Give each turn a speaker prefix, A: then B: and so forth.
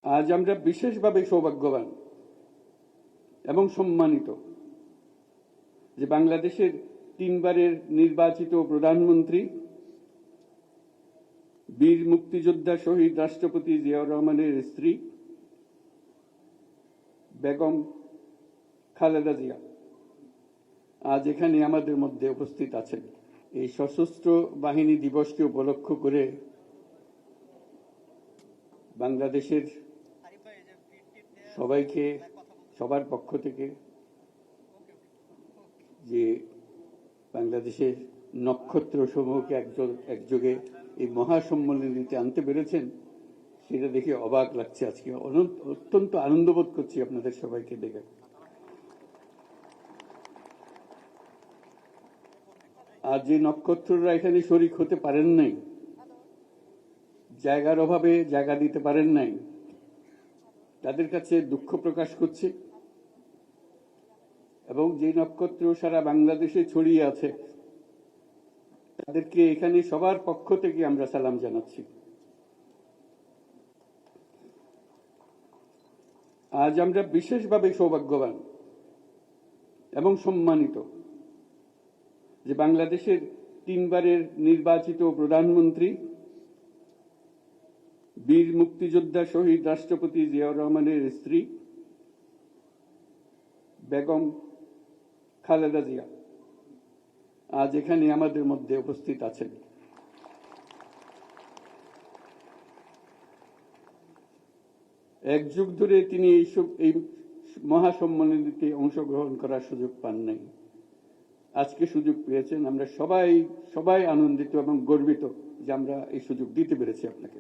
A: আজ আমরা বিশেষভাবে সৌভাগ্যবান এবং সম্মানিত যে বাংলাদেশের তিনবারের নির্বাচিত প্রধানমন্ত্রী বীর মুক্তিযোদ্ধা শহীদ রাষ্ট্রপতি জিয়াউর রহমানের স্ত্রী বেগম খালেদা জিয়া আজ এখানে আমাদের মধ্যে উপস্থিত আছেন। এই সশস্ত্র বাহিনী দিবসকে উপলক্ষ করে বাংলাদেশের সবাইকে সবার পক্ষ থেকে যে বাংলাদেশের নক্ষত্র সমূহকে একযোগে এই মহাসম্মেলনীতে আনতে পেরেছেন সেটা দেখে অবাক লাগছে। আজকে অত্যন্ত আনন্দবোধ করছি আপনাদের সবাইকে দেখে। আর যে নক্ষত্ররা এখানে শরিক হতে পারেন নাই, জায়গার অভাবে জায়গা দিতে পারেন নাই, তাদের কাছে দুঃখ প্রকাশ করছে। এবং যে নক্ষত্র সারা বাংলাদেশে ছড়িয়ে আছে তাদেরকে এখানে সবার পক্ষ থেকে আমরা সালাম জানাচ্ছি। আজ আমরা বিশেষভাবে সৌভাগ্যবান এবং সম্মানিত যে বাংলাদেশের তিনবারের নির্বাচিত প্রধানমন্ত্রী বীর মুক্তিযোদ্ধা শহীদ রাষ্ট্রপতি জিয়াউর রহমানের স্ত্রী বেগম খালেদা জিয়া আজ এখানে আমাদের মধ্যে উপস্থিত আছেন। এক যুগ ধরে তিনি এই মহাসম্মেলনীতে অংশগ্রহণ করার সুযোগ পান নাই, আজকে সুযোগ পেয়েছেন। আমরা সবাই আনন্দিত এবং গর্বিত যে আমরা এই সুযোগ দিতে পেরেছি আপনাকে।